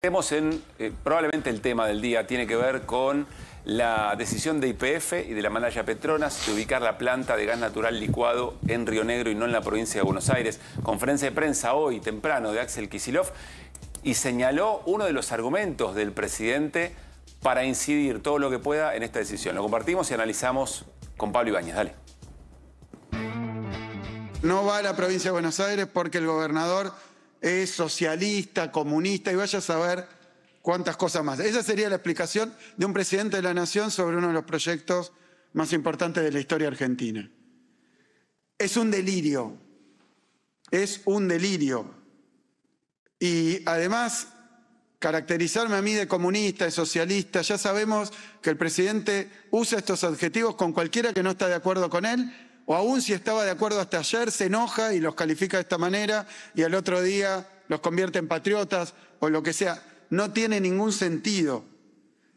Estemos en, probablemente el tema del día tiene que ver con la decisión de YPF y de la Malaya Petronas de ubicar la planta de gas natural licuado en Río Negro y no en la provincia de Buenos Aires. Conferencia de prensa hoy temprano de Axel Kicillof y señaló uno de los argumentos del presidente para incidir todo lo que pueda en esta decisión. Lo compartimos y analizamos con Pablo Ibáñez. Dale. No va a la provincia de Buenos Aires porque el gobernador es socialista, comunista y vaya a saber cuántas cosas más. Esa sería la explicación de un presidente de la Nación sobre uno de los proyectos más importantes de la historia argentina. Es un delirio. Es un delirio. Y además, caracterizarme a mí de comunista, de socialista, ya sabemos que el presidente usa estos adjetivos con cualquiera que no está de acuerdo con él, o aún si estaba de acuerdo hasta ayer, se enoja y los califica de esta manera y al otro día los convierte en patriotas o lo que sea. No tiene ningún sentido.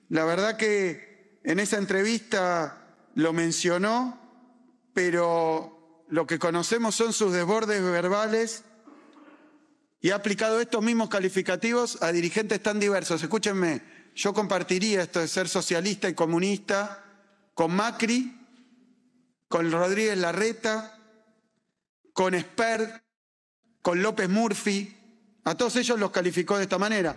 La verdad que en esa entrevista lo mencionó, pero lo que conocemos son sus desbordes verbales y ha aplicado estos mismos calificativos a dirigentes tan diversos. Escúchenme, yo compartiría esto de ser socialista y comunista con Macri, con Rodríguez Larreta, con Espert, con López Murphy. A todos ellos los calificó de esta manera.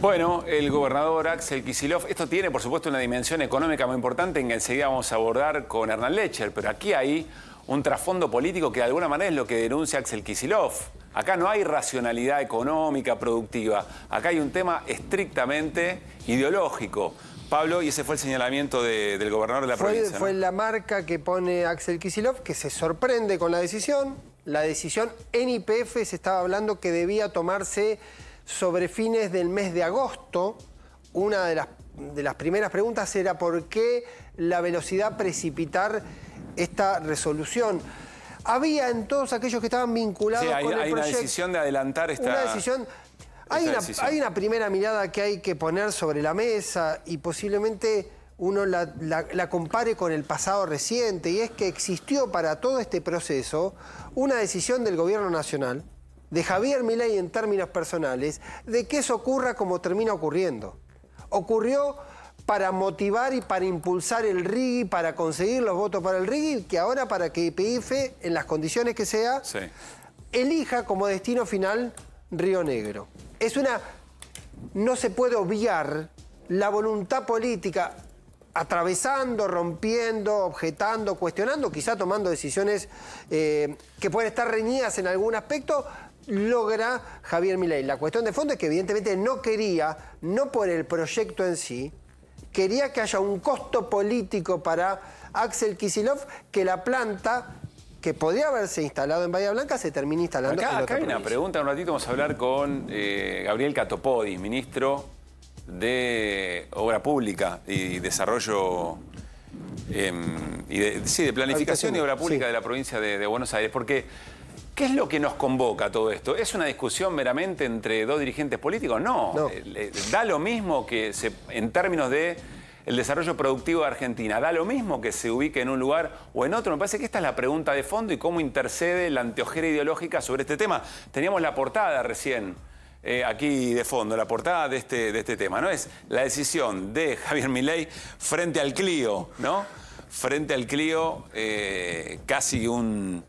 Bueno, el gobernador Axel Kicillof, esto tiene por supuesto una dimensión económica muy importante en que enseguida vamos a abordar con Hernán Lecher, pero aquí hay un trasfondo político que de alguna manera es lo que denuncia Axel Kicillof. Acá no hay racionalidad económica, productiva. Acá hay un tema estrictamente ideológico. Pablo, y ese fue el señalamiento del gobernador de la provincia, ¿no? Fue la marca que pone Axel Kicillof, que se sorprende con la decisión. La decisión en YPF se estaba hablando que debía tomarse sobre fines del mes de agosto. Una de las primeras preguntas era por qué la velocidad precipitar esta resolución. Había en todos aquellos que estaban vinculados con el proyecto... Hay una decisión de adelantar esta... Una decisión... Hay una primera mirada que hay que poner sobre la mesa y posiblemente uno la compare con el pasado reciente, y es que existió para todo este proceso una decisión del gobierno nacional, de Javier Milei en términos personales, de que eso ocurra como termina ocurriendo. Ocurrió para motivar y para impulsar el RIGI, para conseguir los votos para el RIGI, que ahora para que YPF, en las condiciones que sea, sí, elija como destino final Río Negro. No se puede obviar la voluntad política atravesando, rompiendo, objetando, cuestionando, quizá tomando decisiones que pueden estar reñidas en algún aspecto, logra Javier Milei. La cuestión de fondo es que evidentemente no quería, no por el proyecto en sí, quería que haya un costo político para Axel Kicillof, que la planta que podría haberse instalado en Bahía Blanca se termina instalando en otra provincia. Acá hay una pregunta, un ratito vamos a hablar con Gabriel Catopodis, ministro de Obra Pública y Desarrollo, de Planificación y Obra Pública, sí, de la provincia de Buenos Aires, porque ¿qué es lo que nos convoca a todo esto? ¿Es una discusión meramente entre dos dirigentes políticos? No. Da lo mismo que en términos de el desarrollo productivo de Argentina, ¿da lo mismo que se ubique en un lugar o en otro? Me parece que esta es la pregunta de fondo y cómo intercede la anteojera ideológica sobre este tema. Teníamos la portada recién, aquí de fondo, la portada de este tema, ¿no? Es la decisión de Javier Milei frente al Clio, ¿no? Frente al Clio, casi un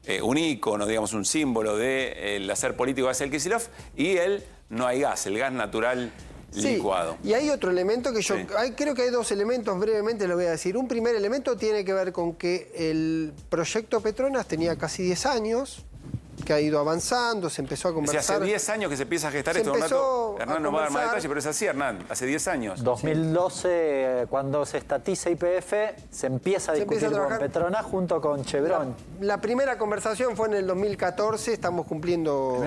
ícono, digamos, un símbolo del hacer político de Axel Kicillof, y el no hay gas, el gas natural licuado. Sí, y hay otro elemento que yo... Sí. Creo que hay dos elementos, brevemente lo voy a decir. Un primer elemento tiene que ver con que el proyecto Petronas tenía casi 10 años, que ha ido avanzando, se empezó a conversar... hace 10 años que se empieza a gestar esto, Hernán nos va a dar más detalles, pero es así, Hernán, hace 10 años. 2012, cuando se estatiza YPF, se empieza a discutir con Petronas junto con Chevron. La primera conversación fue en el 2014, estamos cumpliendo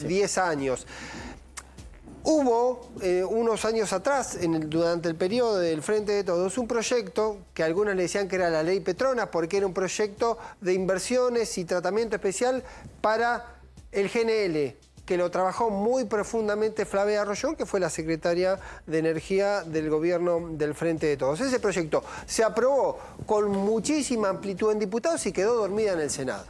10 años. Hubo, unos años atrás, durante el periodo del Frente de Todos, un proyecto que algunos le decían que era la Ley Petronas, porque era un proyecto de inversiones y tratamiento especial para el GNL, que lo trabajó muy profundamente Flavia Arroyón, que fue la secretaria de Energía del gobierno del Frente de Todos. Ese proyecto se aprobó con muchísima amplitud en diputados y quedó dormida en el Senado.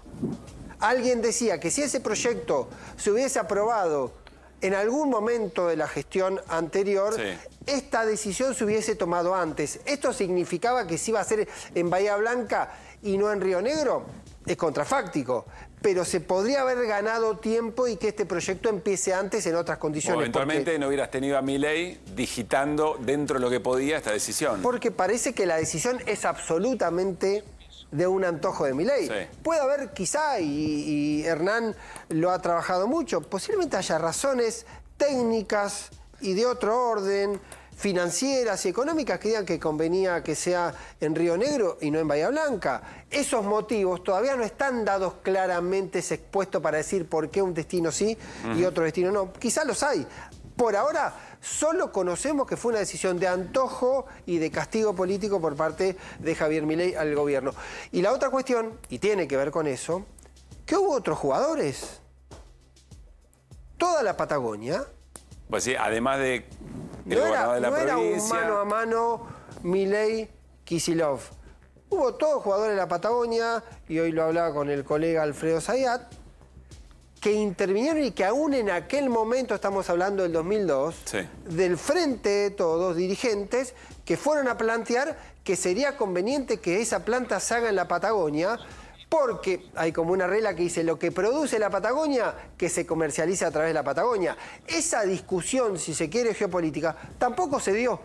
Alguien decía que si ese proyecto se hubiese aprobado en algún momento de la gestión anterior, sí, esta decisión se hubiese tomado antes. ¿Esto significaba que se iba a hacer en Bahía Blanca y no en Río Negro? Es contrafáctico, pero se podría haber ganado tiempo y que este proyecto empiece antes en otras condiciones. O eventualmente no hubieras tenido a Milei digitando dentro de lo que podía esta decisión. Porque parece que la decisión es absolutamente de un antojo de Milei. Sí. Puede haber quizá, y Hernán lo ha trabajado mucho, posiblemente haya razones técnicas y de otro orden, financieras y económicas, que digan que convenía que sea en Río Negro y no en Bahía Blanca. Esos motivos todavía no están dados claramente expuestos para decir por qué un destino sí y otro destino no. Quizá los hay. Por ahora, solo conocemos que fue una decisión de antojo y de castigo político por parte de Javier Milei al gobierno. Y la otra cuestión, y tiene que ver con eso, que hubo otros jugadores. Toda la Patagonia. Pues sí, además de el No gobernador de la era un provincia. mano a mano Milei-Kicillof. Hubo todos jugadores de la Patagonia, y hoy lo hablaba con el colega Alfredo Zayat, que intervinieron y que aún en aquel momento, estamos hablando del 2002, sí, del frente de todos, dirigentes, que fueron a plantear que sería conveniente que esa planta se haga en la Patagonia, porque hay como una regla que dice lo que produce la Patagonia, que se comercialice a través de la Patagonia. Esa discusión, si se quiere, geopolítica, tampoco se dio.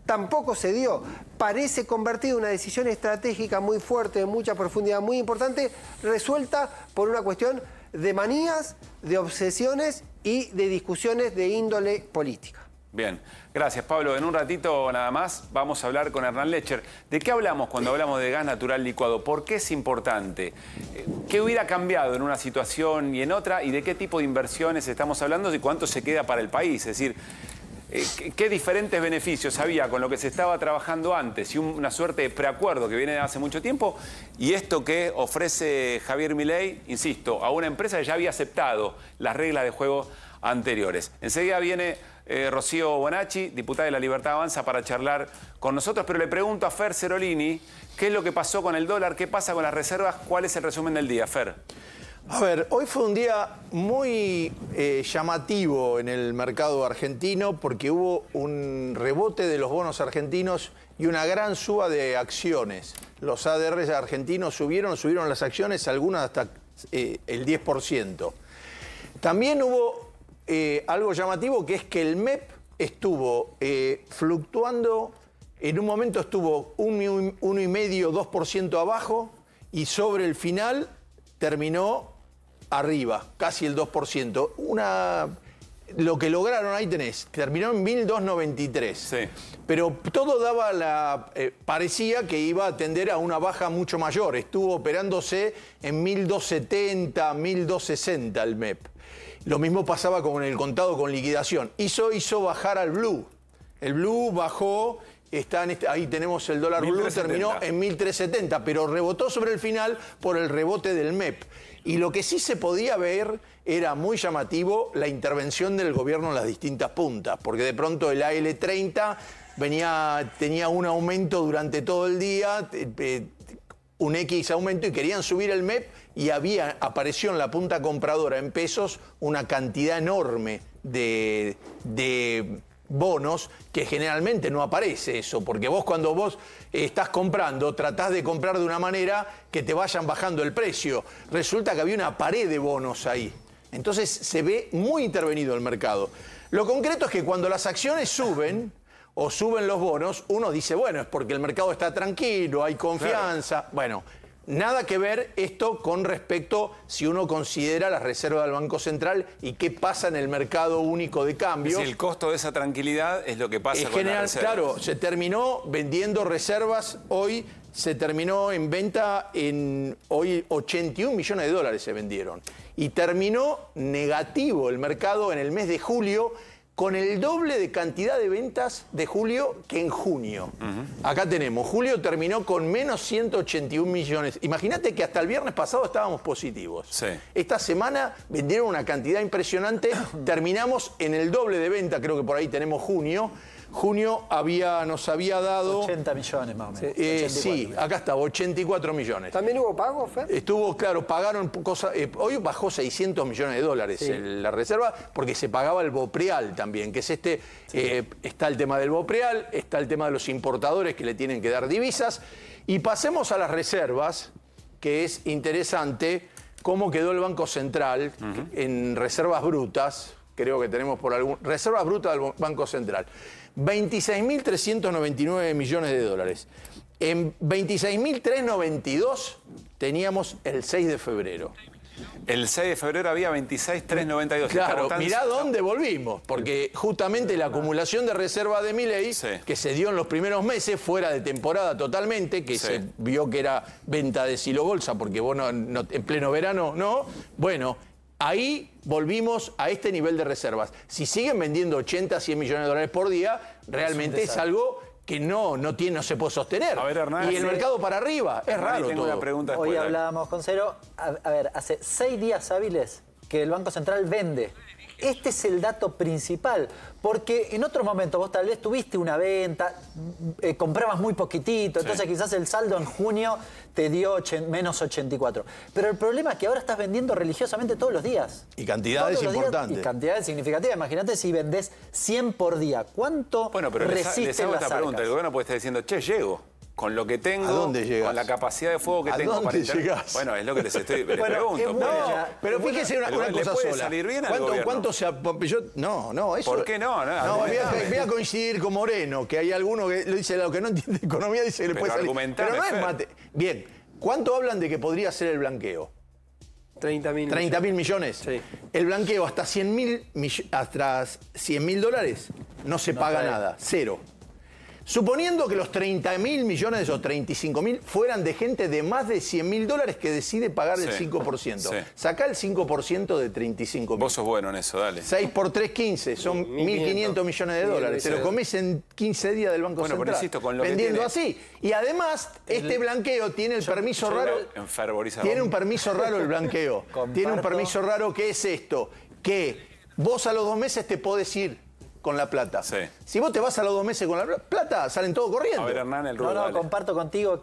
Tampoco se dio. Parece convertida en una decisión estratégica muy fuerte, de mucha profundidad, muy importante, resuelta por una cuestión de manías, de obsesiones y de discusiones de índole política. Bien, gracias Pablo. En un ratito nada más vamos a hablar con Hernán Lecher. ¿De qué hablamos cuando hablamos de gas natural licuado? ¿Por qué es importante? ¿Qué hubiera cambiado en una situación y en otra? ¿Y de qué tipo de inversiones estamos hablando y cuánto se queda para el país? Es decir, ¿qué diferentes beneficios había con lo que se estaba trabajando antes y una suerte de preacuerdo que viene de hace mucho tiempo? Y esto que ofrece Javier Milei, insisto, a una empresa que ya había aceptado las reglas de juego anteriores. Enseguida viene Rocío Bonacci, diputada de La Libertad Avanza, para charlar con nosotros, pero le pregunto a Fer Cerolini qué es lo que pasó con el dólar, qué pasa con las reservas, cuál es el resumen del día, Fer. A ver, hoy fue un día muy llamativo en el mercado argentino porque hubo un rebote de los bonos argentinos y una gran suba de acciones. Los ADRs argentinos subieron las acciones, algunas hasta el 10%. También hubo algo llamativo, que es que el MEP estuvo fluctuando, en un momento estuvo 1,5, 2% abajo y sobre el final terminó arriba, casi el 2%. Lo que lograron, ahí tenés, terminó en 1.293. Sí. Pero todo daba parecía que iba a tender a una baja mucho mayor. Estuvo operándose en 1.270, 1.260 el MEP. Lo mismo pasaba con el contado con liquidación. Hizo bajar al Blue. El Blue bajó, ahí tenemos el dólar Blue, terminó en 1.370, pero rebotó sobre el final por el rebote del MEP. Y lo que sí se podía ver era muy llamativo la intervención del gobierno en las distintas puntas, porque de pronto el AL30 tenía un aumento durante todo el día, un X aumento, y querían subir el MEP y apareció en la punta compradora en pesos una cantidad enorme de bonos, que generalmente no aparece eso, porque cuando vos estás comprando, tratás de comprar de una manera que te vayan bajando el precio. Resulta que había una pared de bonos ahí. Entonces se ve muy intervenido el mercado. Lo concreto es que cuando las acciones suben o suben los bonos, uno dice, bueno, es porque el mercado está tranquilo, hay confianza. Claro. Bueno, nada que ver esto con respecto si uno considera las reservas del Banco Central y qué pasa en el mercado único de cambios. Si el costo de esa tranquilidad es lo que pasa con las reservas. Claro, se terminó vendiendo reservas hoy, se terminó en venta hoy 81 millones de dólares se vendieron. Y terminó negativo el mercado en el mes de julio, con el doble de cantidad de ventas de julio que en junio. Acá tenemos, julio terminó con menos 181 millones. Imagínate que hasta el viernes pasado estábamos positivos. Sí. Esta semana vendieron una cantidad impresionante, terminamos en el doble de venta, creo que por ahí tenemos junio, Junio nos había dado... 80 millones más o menos. Sí, acá estaba, 84 millones. ¿También hubo pago, Fer? Estuvo, claro, pagaron cosas... hoy bajó 600 millones de dólares la reserva porque se pagaba el Bopreal también, que es está el tema del Bopreal, está el tema de los importadores que le tienen que dar divisas. Y pasemos a las reservas, que es interesante cómo quedó el Banco Central en reservas brutas. Creo que tenemos por algún... Reservas brutas del Banco Central. 26.399 millones de dólares. En 26.392 teníamos el 6 de febrero. El 6 de febrero había 26.392. Claro, mirá dónde volvimos, porque justamente la acumulación de reserva de Milei, que se dio en los primeros meses, fuera de temporada totalmente, que se vio que era venta de silobolsa, porque vos en pleno verano no, bueno... Ahí volvimos a este nivel de reservas. Si siguen vendiendo 80, 100 millones de dólares por día, realmente es algo que no se puede sostener. A ver, Hernán, y el mercado para arriba, es raro tengo todo. una pregunta Hoy hablábamos con Cero, a ver, hace 6 días hábiles que el Banco Central vende. Este es el dato principal, porque en otros momentos vos tal vez tuviste una venta, comprabas muy poquitito, entonces quizás el saldo en junio te dio menos 84. Pero el problema es que ahora estás vendiendo religiosamente todos los días. Y cantidades importantes. Y cantidades significativas. Imagínate si vendés 100 por día. ¿Cuánto resisten les hago las esta pregunta. arcas? El gobierno puede estar diciendo, che, llego. Con lo que tengo, ¿A dónde llegas? con la capacidad de fuego que tengo para llegás? Bueno, es lo que les pregunto. Pero fíjese una cosa puede sola. salir bien al gobierno? ¿Cuánto se No, eso... ¿Por qué no? Voy a coincidir con Moreno, que hay alguno que lo dice, lo que no entiende de economía dice que le puede salir. Pero no es mate. Bien, ¿cuánto hablan de que podría ser el blanqueo? 30.000 30.000 millones. Sí. El blanqueo hasta 100.000 dólares no se paga nada, cero. Suponiendo que los 30.000 millones o 35.000 fueran de gente de más de 100.000 dólares que decide pagar el 5%. Sacá el 5% de 35.000. Vos sos bueno en eso, dale. 6 por 3, 15. Son 1.500 millones de dólares. Te lo comés en 15 días del Banco Central. Pero insisto, con lo vendiendo que tiene... así. Y además, este blanqueo tiene el permiso raro. Tiene un permiso raro el blanqueo. Tiene un permiso raro que es esto. Que vos a los 2 meses te podés ir con la plata. Si vos te vas a los 2 meses con la plata, salen todos corriendo. A ver, Hernán, el rubro, comparto contigo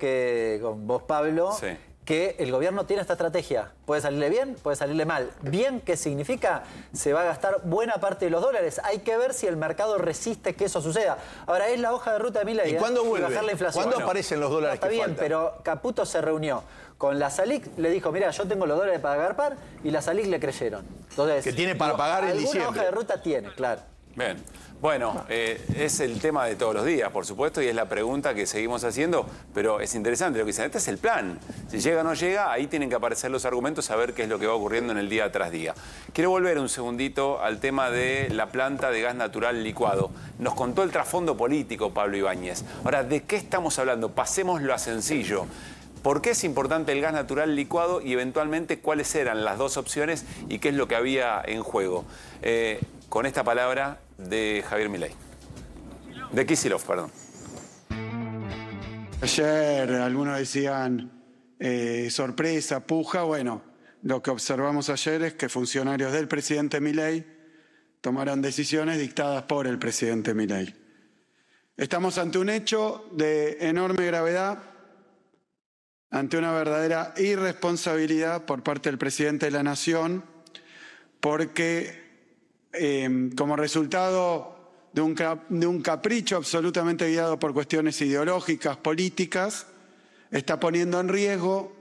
con vos, Pablo, que el gobierno tiene esta estrategia. Puede salirle bien, puede salirle mal. Bien, ¿qué significa? Se va a gastar buena parte de los dólares. Hay que ver si el mercado resiste que eso suceda. Ahora, es la hoja de ruta de Milei. ¿Y cuándo vuelve? Bajar la inflación. ¿Cuándo aparecen los dólares que faltan? Está bien, pero Caputo se reunió con la Salic, le dijo, mira, yo tengo los dólares para agarpar, y la Salic le creyeron. Entonces, que tiene para pagar en diciembre. Alguna hoja de ruta tiene, claro. Bien. Bueno, es el tema de todos los días, por supuesto, y es la pregunta que seguimos haciendo, pero es interesante lo que dicen. Este es el plan. Si llega o no llega, ahí tienen que aparecer los argumentos, a ver qué es lo que va ocurriendo en el día tras día. Quiero volver un segundito al tema de la planta de gas natural licuado. Nos contó el trasfondo político Pablo Ibáñez. Ahora, ¿de qué estamos hablando? Pasémoslo a sencillo. ¿Por qué es importante el gas natural licuado y eventualmente cuáles eran las dos opciones y qué es lo que había en juego? Con esta palabra de Javier Milei. De Kicillof, perdón. Ayer algunos decían sorpresa, puja. Bueno, lo que observamos ayer es que funcionarios del presidente Milei tomaron decisiones dictadas por el presidente Milei. Estamos ante un hecho de enorme gravedad, ante una verdadera irresponsabilidad por parte del presidente de la Nación, porque como resultado de un capricho absolutamente guiado por cuestiones ideológicas, políticas, está poniendo en riesgo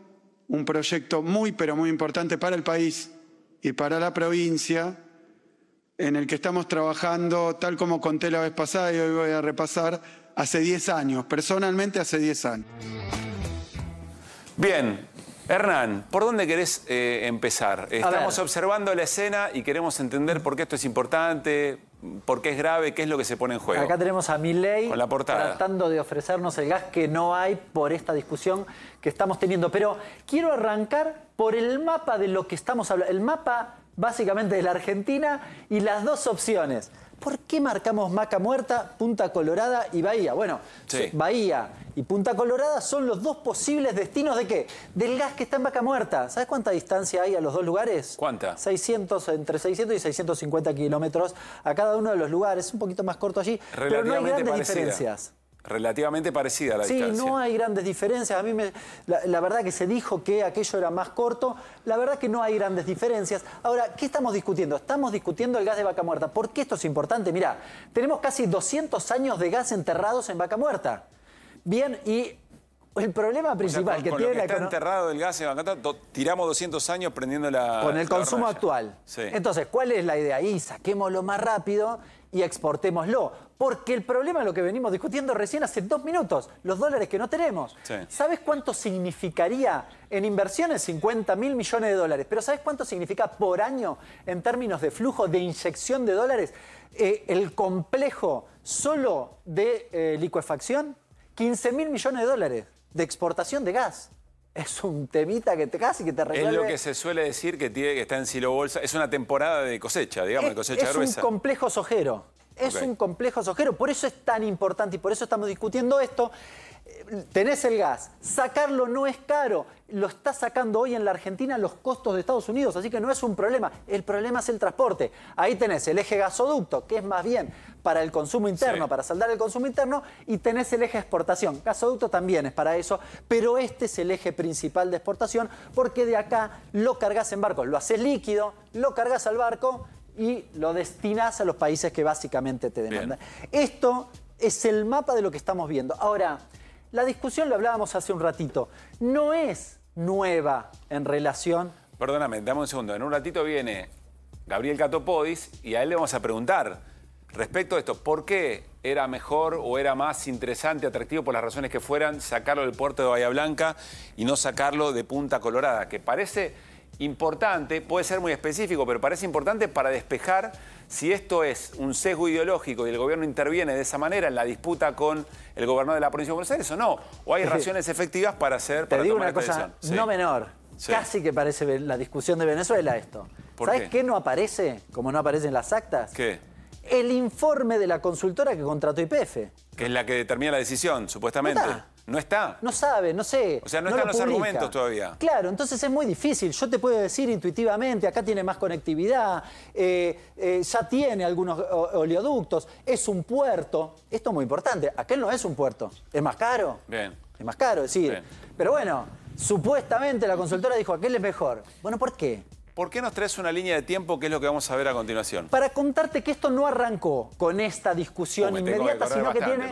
un proyecto muy, pero muy importante para el país y para la provincia, en el que estamos trabajando, tal como conté la vez pasada y hoy voy a repasar, hace 10 años, personalmente hace 10 años. Bien. Hernán, ¿por dónde querés empezar? Estamos observando la escena y queremos entender por qué esto es importante, por qué es grave, qué es lo que se pone en juego. Acá tenemos a Milei con la portada, tratando de ofrecernos el gas que no hay por esta discusión que estamos teniendo. Pero quiero arrancar por el mapa de lo que estamos hablando. El mapa básicamente de la Argentina y las dos opciones. ¿Por qué marcamos Vaca Muerta, Punta Colorada y Bahía? Bueno, sí. Bahía y Punta Colorada son los dos posibles destinos ¿de qué? Del gas que está en Vaca Muerta. ¿Sabes cuánta distancia hay a los dos lugares? ¿Cuánta? Entre 600 y 650 kilómetros a cada uno de los lugares. Un poquito más corto allí, pero no hay grandes diferencias. Relativamente parecida a la distancia. Sí, no hay grandes diferencias. A mí la verdad que se dijo que aquello era más corto. La verdad que no hay grandes diferencias. Ahora, ¿qué estamos discutiendo? Estamos discutiendo el gas de Vaca Muerta. ¿Por qué esto es importante? Mirá, tenemos casi 200 años de gas enterrados en Vaca Muerta. Bien, y el problema principal que tiene la está enterrado el gas en Vaca Muerta, tiramos 200 años prendiendo la... Con el consumo actual. Sí. Entonces, ¿cuál es la idea? Ahí saquémoslo más rápido y exportémoslo. Porque el problema es lo que venimos discutiendo recién hace 2 minutos, los dólares que no tenemos. Sí. ¿Sabes cuánto significaría en inversiones? 50.000 millones de dólares. Pero ¿sabes cuánto significa por año en términos de flujo de inyección de dólares? El complejo solo de licuefacción, 15.000 millones de dólares de exportación de gas. Es un temita que casi que te resuelve. Es lo que se suele decir que está en silo bolsa. Es una temporada de cosecha, digamos, de cosecha gruesa. Es un complejo sojero. Es un complejo sojero. Por eso es tan importante y por eso estamos discutiendo esto. Tenés el gas. Sacarlo no es caro. Lo está sacando hoy en la Argentina los costos de Estados Unidos. Así que no es un problema. El problema es el transporte. Ahí tenés el eje gasoducto, que es más bien para el consumo interno, para saldar el consumo interno, y tenés el eje exportación. Gasoducto también es para eso, pero este es el eje principal de exportación porque de acá lo cargas en barco. Lo haces líquido, lo cargas al barco y lo destinás a los países que básicamente te demandan. Esto es el mapa de lo que estamos viendo. Ahora, la discusión, lo hablábamos hace un ratito, no es nueva en relación... Perdóname, dame un segundo. En un ratito viene Gabriel Catopodis y a él le vamos a preguntar respecto a esto, ¿por qué era mejor o era más interesante, atractivo por las razones que fueran, sacarlo del puerto de Bahía Blanca y no sacarlo de Punta Colorada? Que parece importante, puede ser muy específico, pero parece importante para despejar si esto es un sesgo ideológico y el gobierno interviene de esa manera en la disputa con el gobernador de la provincia de Buenos Aires o no. O hay razones efectivas para hacer, para Te digo tomar una esta cosa decisión. no menor. Casi que parece la discusión de Venezuela esto. ¿Sabes qué no aparece, como no aparece en las actas? ¿Qué? El informe de la consultora que contrató YPF. Que es la que determina la decisión, supuestamente. ¿No está? No sabe, no sé. O sea, no están los argumentos todavía. Claro, entonces es muy difícil. Yo te puedo decir intuitivamente, acá tiene más conectividad, ya tiene algunos oleoductos, es un puerto. Esto es muy importante. Aquel no es un puerto. ¿Es más caro? Bien. Es más caro, es decir. Bien. Pero bueno, supuestamente la consultora dijo, aquel es mejor. Bueno, ¿por qué? ¿Por qué nos traes una línea de tiempo que es lo que vamos a ver a continuación? Para contarte que esto no arrancó con esta discusión inmediata, sino que tiene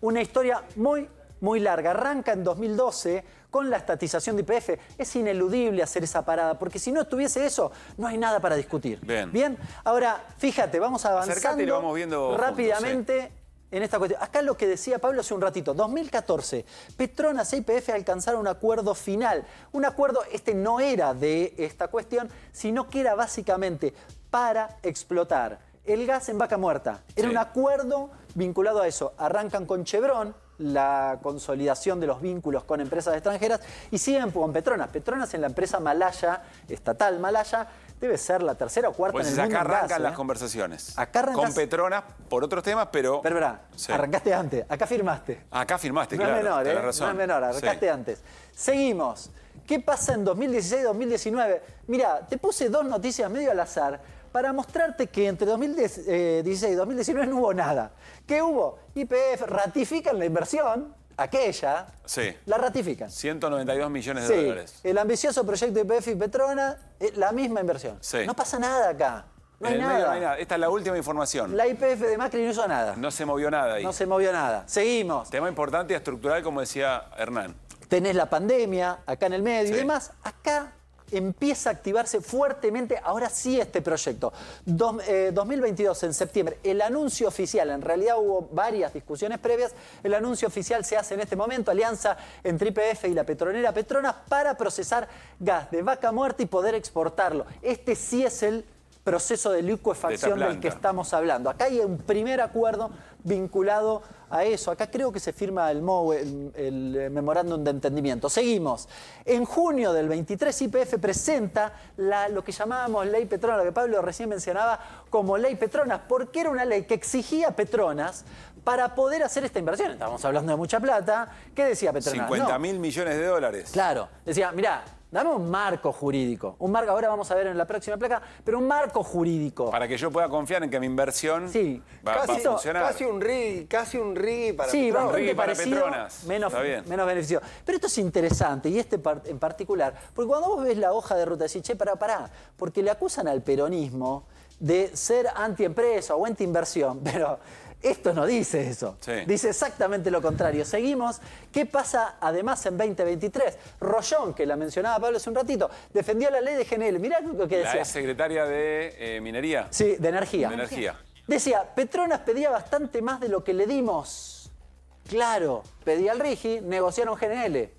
una historia muy larga. Arranca en 2012 con la estatización de YPF. Es ineludible hacer esa parada, porque si no estuviese eso, no hay nada para discutir. Bien. Ahora, fíjate, vamos avanzando y lo vamos viendo rápidamente juntos, en esta cuestión. Acá lo que decía Pablo hace un ratito, 2014, Petronas e YPF alcanzaron un acuerdo final. Un acuerdo, no era de esta cuestión, sino que era básicamente para explotar el gas en Vaca Muerta. Era un acuerdo vinculado a eso. Arrancan con Chevron, la consolidación de los vínculos con empresas extranjeras, y siguen con Petronas. Petronas en la empresa malaya, estatal malaya, debe ser la tercera o cuarta en el mundo. Acá arrancan las conversaciones. Acá arrancás... Con Petronas por otros temas, pero... Pero verá, arrancaste antes, acá firmaste. Acá firmaste, no claro. Es menor, tenés razón. No es menor, arrancaste antes. Seguimos. ¿Qué pasa en 2016-2019? Mirá, te puse 2 noticias medio al azar para mostrarte que entre 2016 y 2019 no hubo nada. ¿Qué hubo? YPF ratifican la inversión, aquella, la ratifican. 192 millones de dólares. El ambicioso proyecto YPF y Petronas, la misma inversión. No pasa nada acá. No hay nada. No hay nada. Esta es la última información. La YPF de Macri no hizo nada. No se movió nada ahí. No se movió nada. Seguimos. Tema importante y estructural, como decía Hernán. Tenés la pandemia acá en el medio y demás. Acá empieza a activarse fuertemente, ahora sí, este proyecto. 2022, en septiembre, el anuncio oficial, en realidad hubo varias discusiones previas, el anuncio oficial se hace en este momento, alianza entre YPF y la petrolera Petronas para procesar gas de Vaca Muerta y poder exportarlo. Este sí es el proceso de licuefacción del que estamos hablando. Acá hay un primer acuerdo vinculado a eso. Acá creo que se firma el MOU, el memorándum de entendimiento. Seguimos. En junio del 23, YPF presenta lo que llamábamos Ley Petronas, lo que Pablo recién mencionaba como Ley Petronas, porque era una ley que exigía a Petronas para poder hacer esta inversión. Estábamos hablando de mucha plata. ¿Qué decía Petronas? 50.000 millones de dólares. Claro. Decía, mirá, dame un marco jurídico. Un marco, ahora vamos a ver en la próxima placa, pero un marco jurídico. Para que yo pueda confiar en que mi inversión va a funcionar. Casi un RIGI para sí, Petronas. bastante para parecido, Petronas. menos beneficio. Pero esto es interesante, y en particular, porque cuando vos ves la hoja de ruta, decís, che, pará, porque le acusan al peronismo de ser antiempresa o antiinversión, pero esto no dice eso. Sí. Dice exactamente lo contrario. Seguimos. ¿Qué pasa además en 2023? Rollón, que la mencionaba Pablo hace un ratito, defendió la ley de GNL. Mirá lo que decía. La ex secretaria de Minería. Sí, de Energía. De Energía. Decía, Petronas pedía bastante más de lo que le dimos. Claro, pedía al RIGI, negociaron GNL.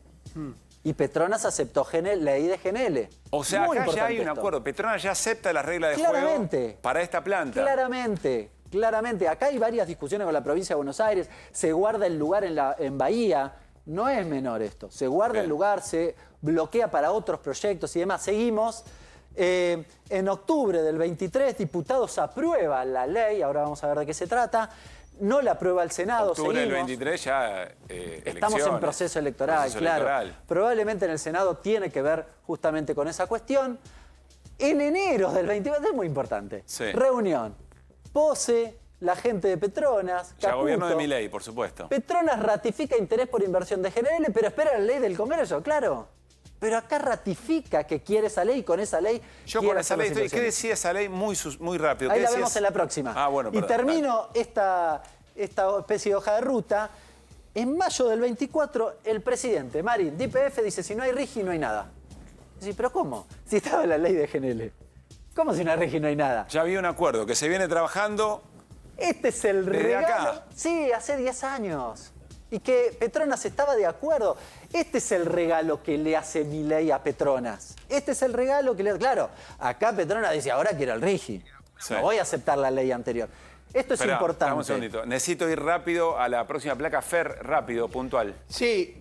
Y Petronas aceptó ley de GNL. O sea, Muy acá ya hay un importante acuerdo. Petronas ya acepta las reglas de Claramente. juego para esta planta. Claramente. Acá hay varias discusiones con la provincia de Buenos Aires. Se guarda el lugar en Bahía. No es menor esto. Se guarda el lugar, se bloquea para otros proyectos y demás. Seguimos. En octubre del 23, diputados aprueban la ley. Ahora vamos a ver de qué se trata. No la aprueba el Senado. Octubre del seguimos. 23 ya Estamos en proceso electoral, claro. Probablemente en el Senado tiene que ver justamente con esa cuestión. En enero del 24, es muy importante. Sí. Reunión. Pose, la gente de Petronas, ya Caputo. gobierno de Milei, por supuesto. Petronas ratifica interés por inversión de GNL, pero espera la ley del Congreso, claro. Pero acá ratifica que quiere esa ley y con esa ley... Yo con esa ley estoy... ¿Qué decía esa ley? Muy rápido. Ahí la vemos en la próxima. Ah, bueno, perdón. Y termino esta especie de hoja de ruta. En mayo del 24, el presidente Marín, de YPF, dice, si no hay RIGI, no hay nada. Sí, ¿pero cómo? Si estaba la ley de GNL. ¿Cómo si no hay RIGI, no hay nada? Ya había un acuerdo que se viene trabajando... Este es el desde regalo. acá. Sí, hace 10 años. Y que Petronas estaba de acuerdo. Este es el regalo que le hace Milei a Petronas. Este es el regalo que le... Claro, acá Petronas dice, ahora quiero el RIGI. Sí. No voy a aceptar la ley anterior. Esto es importante. Un segundito. Necesito ir rápido a la próxima placa. Fer, rápido, puntual. Sí,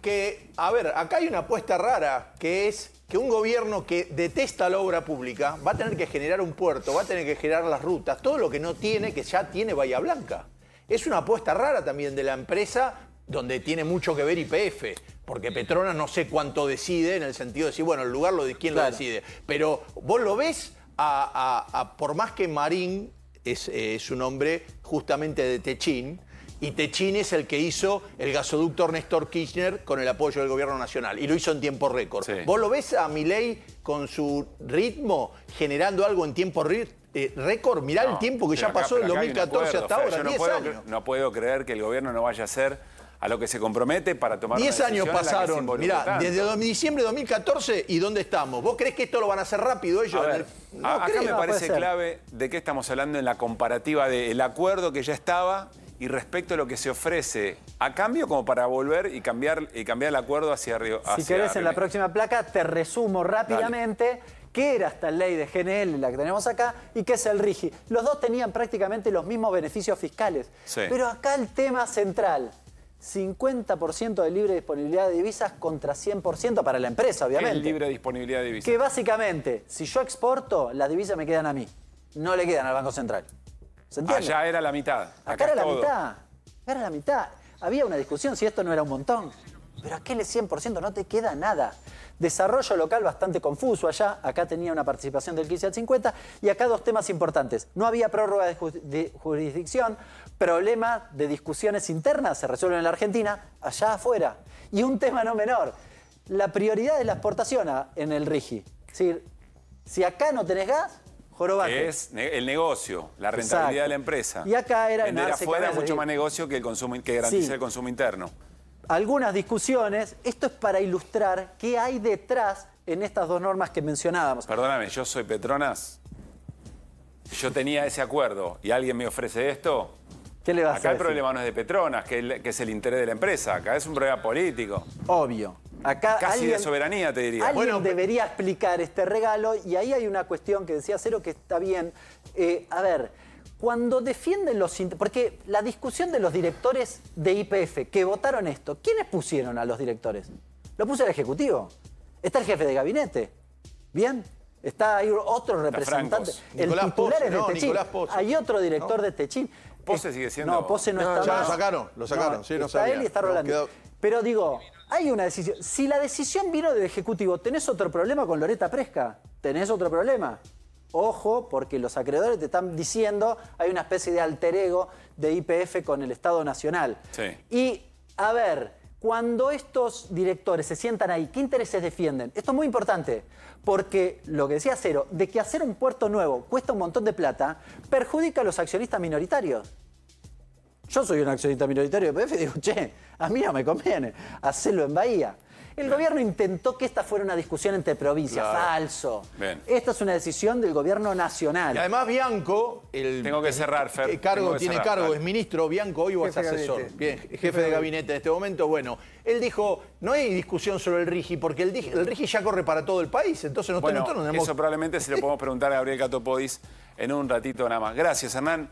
a ver, acá hay una apuesta rara, que es que un gobierno que detesta la obra pública va a tener que generar un puerto, va a tener que generar las rutas, todo lo que no tiene, que ya tiene Bahía Blanca. Es una apuesta rara también de la empresa, donde tiene mucho que ver YPF, porque Petronas no sé cuánto decide, en el sentido de decir, bueno, el lugar quién lo decide. Pero vos lo ves, por más que Marín es un hombre justamente de Techín, y Techín es el que hizo el gasoducto Néstor Kirchner con el apoyo del gobierno nacional, y lo hizo en tiempo récord. Sí. ¿Vos lo ves a Milei con su ritmo generando algo en tiempo récord? Mirá el tiempo que ya pasó del 2014 hasta ahora, 10 años. No puedo creer que el gobierno no vaya a hacer a lo que se compromete para tomar 10 una años pasaron, mirá, desde diciembre de 2014, ¿y dónde estamos? ¿Vos creés que esto lo van a hacer rápido ellos? A ver, acá me parece clave de qué estamos hablando en la comparativa del acuerdo que ya estaba y respecto a lo que se ofrece a cambio, como para volver y cambiar el acuerdo hacia arriba. Si querés, en la próxima placa te resumo rápidamente qué era esta ley de GNL, la que tenemos acá, y qué es el RIGI. Los dos tenían prácticamente los mismos beneficios fiscales. Sí. Pero acá el tema central, 50% de libre disponibilidad de divisas contra 100% para la empresa, obviamente. ¿Qué es libre disponibilidad de divisas? Que básicamente, si yo exporto, las divisas me quedan a mí, no le quedan al Banco Central. ¿Se entiende? Allá era la mitad. Acá era la mitad. Era la mitad. Había una discusión si esto no era un montón. Pero aquel 100% no te queda nada. Desarrollo local bastante confuso allá. Acá tenía una participación del 15 al 50. Y acá dos temas importantes. No había prórroga de jurisdicción. Problemas de discusiones internas se resuelven en la Argentina. Allá afuera. Y un tema no menor. La prioridad de la exportación en el RIGI. Es decir, si acá no tenés gas... Jorobate. Que es el negocio, la rentabilidad de la empresa. Y acá era... Vender afuera mucho más negocio que el consumo, que garantiza el consumo interno. Algunas discusiones. Esto es para ilustrar qué hay detrás en estas dos normas que mencionábamos. Perdóname, yo soy Petronas. Yo tenía ese acuerdo y alguien me ofrece esto. ¿Qué le vas a decir? Acá el problema no es de Petronas, que es el interés de la empresa. Acá es un problema político. Obvio. Acá casi de soberanía, te diría. Alguien debería explicar este regalo, y ahí hay una cuestión que decía Cero que está bien. A ver, cuando defienden los... Porque la discusión de los directores de YPF que votaron esto, ¿quiénes pusieron a los directores? Lo puso el Ejecutivo. Está el jefe de gabinete. ¿Bien? Está ahí otro representante. El titular es de Techín. Hay otro director de Techín. Pose sigue siendo... No, Pose no está ya más. lo sacaron. Sí, no está sabía. él y está Rolando. Pero digo, hay una decisión. Si la decisión vino del Ejecutivo, ¿tenés otro problema con Loretta Presca? ¿Tenés otro problema? Ojo, porque los acreedores te están diciendo, hay una especie de alter ego de YPF con el Estado Nacional. Sí. Y, a ver, cuando estos directores se sientan ahí, ¿qué intereses defienden? Esto es muy importante, porque lo que decía Cero, de que hacer un puerto nuevo cuesta un montón de plata, perjudica a los accionistas minoritarios. Yo soy un accionista minoritario de YPF y digo, che, a mí no me conviene hacerlo en Bahía. El gobierno intentó que esta fuera una discusión entre provincias. Claro. Falso. Bien. Esta es una decisión del gobierno nacional. Y además Bianco, Tengo que cerrar, Fer. Tiene cargo, es ministro. Bianco hoy es asesor. Bien, jefe de gabinete en este momento. Bueno, él dijo, no hay discusión sobre el RIGI, porque el RIGI ya corre para todo el país. Entonces eso probablemente se lo podemos preguntar a Gabriel Catopodis en un ratito nada más. Gracias, Hernán.